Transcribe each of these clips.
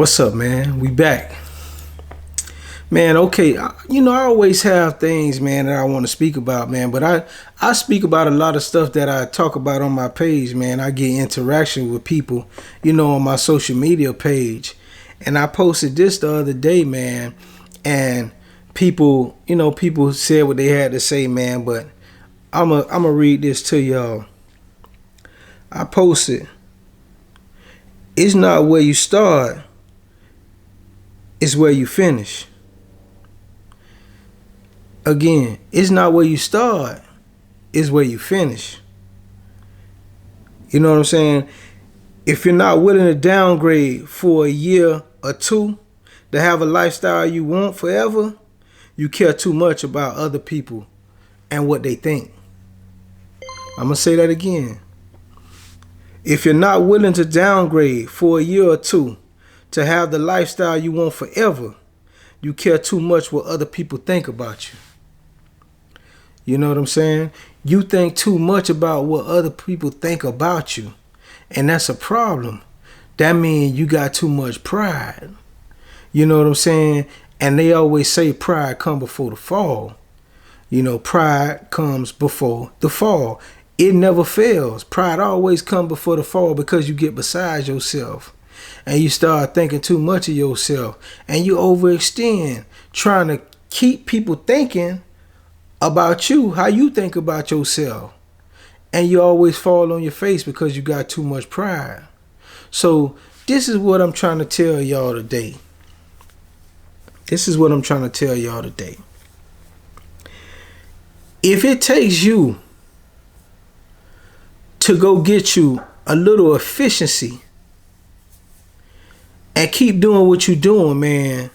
What's up, man? We back. Man, okay, I always have things, man, that I want to speak about, man, but I speak about a lot of stuff that I talk about on my page, man. I get interaction with people, on my social media page. And I posted this the other day, man, and people said what they had to say, man, but I'm a read this to y'all. I posted, it's not where you start, it's where you finish. Again, it's not where you start, it's where you finish. You know what I'm saying? If you're not willing to downgrade for a year or two to have a lifestyle you want forever, you care too much about other people and what they think. I'm going to say that again. If you're not willing to downgrade for a year or two to have the lifestyle you want forever, you care too much what other people think about you. You know what I'm saying? You think too much about what other people think about you. And that's a problem. That means you got too much pride. You know what I'm saying? And they always say pride comes before the fall. Pride comes before the fall. It never fails. Pride always comes before the fall because you get beside yourself. And you start thinking too much of yourself. And you overextend, trying to keep people thinking about you, how you think about yourself. And you always fall on your face because you got too much pride. So this is what I'm trying to tell y'all today. If it takes you to go get you a little efficiency and keep doing what you're doing, man,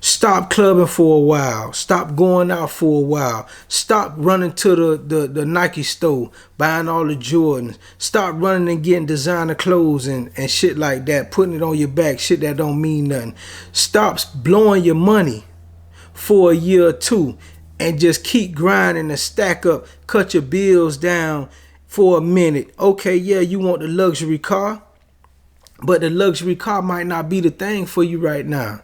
stop clubbing for a while. Stop going out for a while. Stop running to the Nike store, buying all the Jordans. Stop running and getting designer clothes and shit like that, putting it on your back, shit that don't mean nothing. Stop blowing your money for a year or two and just keep grinding and stack up. Cut your bills down for a minute. Okay, yeah, you want the luxury car, but the luxury car might not be the thing for you right now.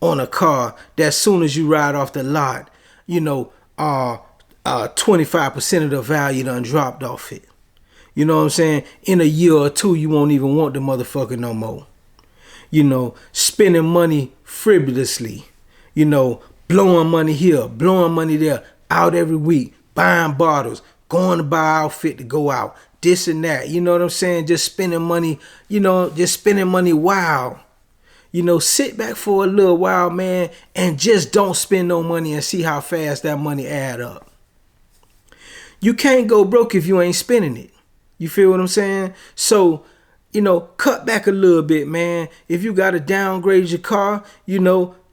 On a car that as soon as you ride off the lot, 25% of the value done dropped off it. You know what I'm saying? In a year or two, you won't even want the motherfucker no more. Spending money frivolously, blowing money here, blowing money there, out every week, buying bottles, going to buy outfit to go out, this and that. You know what I'm saying? Just spending money, wild. Sit back for a little while, man, and just don't spend no money and see how fast that money add up. You can't go broke if you ain't spending it. You feel what I'm saying? So, cut back a little bit, man. If you got to downgrade your car,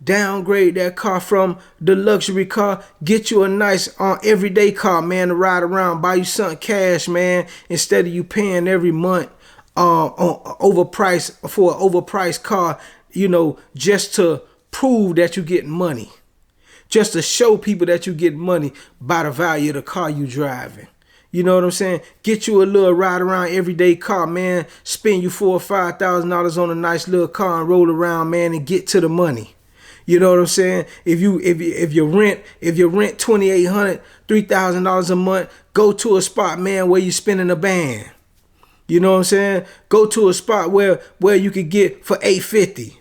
downgrade that car from the luxury car. Get you a nice everyday car, man, to ride around. Buy you something cash, man, instead of you paying every month on overpriced for an overpriced car. Just to prove that you're getting money. Just to show people that you're getting money by the value of the car you driving. You know what I'm saying? Get you a little ride around everyday car, man. Spend you $4,000 or $5,000 on a nice little car and roll around, man, and get to the money. You know what I'm saying? If you rent $2,800, $3,000 a month, go to a spot, man, where you spending a band. You know what I'm saying? Go to a spot where you could get for $850.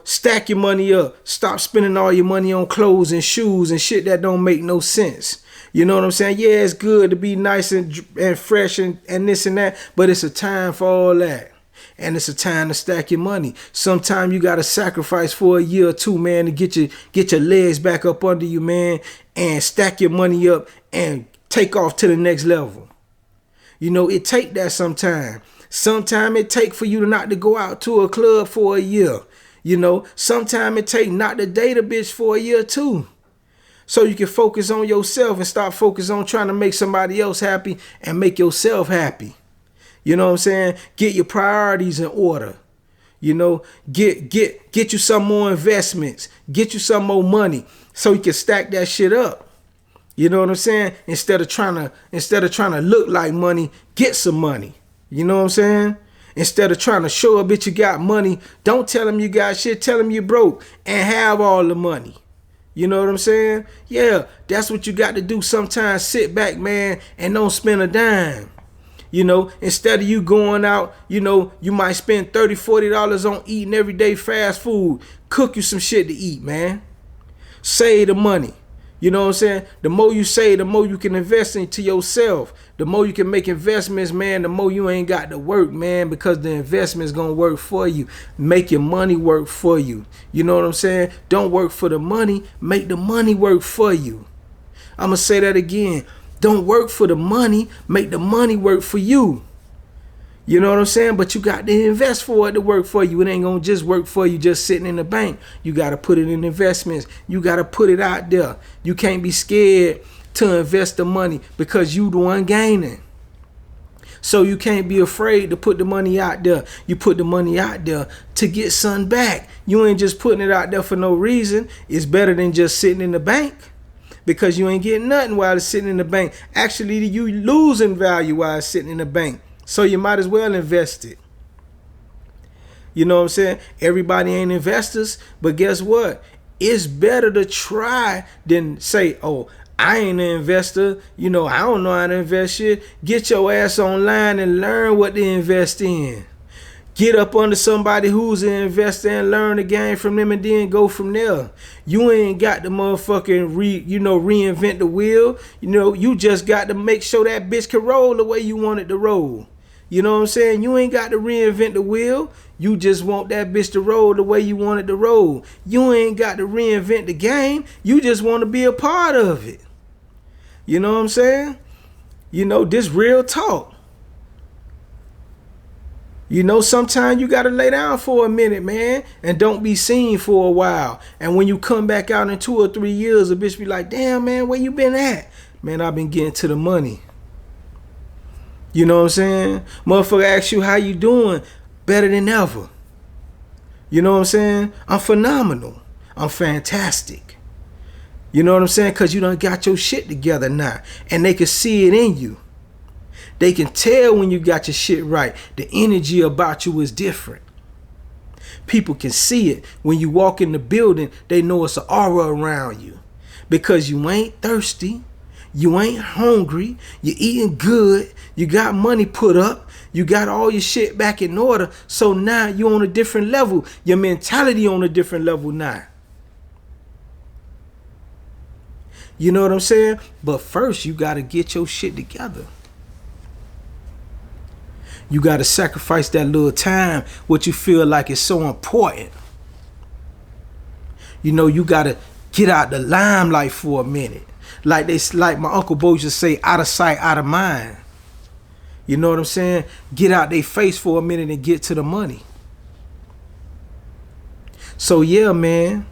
Stack your money up. Stop spending all your money on clothes and shoes and shit that don't make no sense. You know what I'm saying? Yeah, it's good to be nice and fresh and this and that, but it's a time for all that. And it's a time to stack your money. Sometimes you got to sacrifice for a year or two, man, to get your legs back up under you, man, and stack your money up and take off to the next level. It take that sometime. Sometime it take for you not to go out to a club for a year. Sometime it take not to date a bitch for a year too. So you can focus on yourself and stop focusing on trying to make somebody else happy and make yourself happy. You know what I'm saying? Get your priorities in order. Get you some more investments. Get you some more money so you can stack that shit up. You know what I'm saying? Instead of trying to look like money, get some money. You know what I'm saying? Instead of trying to show a bitch you got money, don't tell them you got shit. Tell them you broke and have all the money. You know what I'm saying? Yeah, that's what you got to do sometimes. Sit back, man, and don't spend a dime. You know, instead of you going out, you know, you might spend $30, $40 on eating everyday fast food. Cook you some shit to eat, man. Save the money. You know what I'm saying? The more you save, the more you can invest into yourself. The more you can make investments, man, the more you ain't got to work, man, because the investment's going to work for you. Make your money work for you. You know what I'm saying? Don't work for the money. Make the money work for you. I'm going to say that again. Don't work for the money. Make the money work for you. You know what I'm saying? But you got to invest for it to work for you. It ain't going to just work for you just sitting in the bank. You got to put it in investments. You got to put it out there. You can't be scared to invest the money because you the one gaining. So you can't be afraid to put the money out there. You put the money out there to get something back. You ain't just putting it out there for no reason. It's better than just sitting in the bank because you ain't getting nothing while it's sitting in the bank. Actually, you losing value while it's sitting in the bank. So you might as well invest it. You know what I'm saying? Everybody ain't investors, but guess what? It's better to try than say, oh, I ain't an investor. You know, I don't know how to invest shit. Get your ass online and learn what to invest in. Get up under somebody who's an investor and learn the game from them and then go from there. You ain't got to motherfucking reinvent the wheel. You know, you just got to make sure that bitch can roll the way you want it to roll. You know what I'm saying? You ain't got to reinvent the wheel. You just want that bitch to roll the way you want it to roll. You ain't got to reinvent the game. You just want to be a part of it. You know what I'm saying? You know, this real talk. You know, sometimes you got to lay down for a minute, man, and don't be seen for a while. And when you come back out in 2 or 3 years, a bitch be like, damn, man, where you been at? Man, I've been getting to the money. You know what I'm saying? Motherfucker asks you how you doing, better than ever. You know what I'm saying? I'm phenomenal. I'm fantastic. You know what I'm saying? Because you done got your shit together now. And they can see it in you. They can tell when you got your shit right. The energy about you is different. People can see it. When you walk in the building, they know it's an aura around you. Because you ain't thirsty. You ain't hungry. You're eating good. You got money put up. You got all your shit back in order. So now you're on a different level. Your mentality on a different level now. You know what I'm saying? But first, you got to get your shit together. You got to sacrifice that little time, what you feel like is so important. You know, you got to get out the limelight for a minute. Like my Uncle Bo just say, out of sight, out of mind. You know what I'm saying? Get out their face for a minute and get to the money. So yeah, man.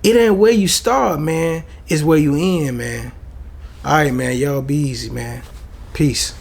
It ain't where you start, man. It's where you end, man. All right, man. Y'all be easy, man. Peace.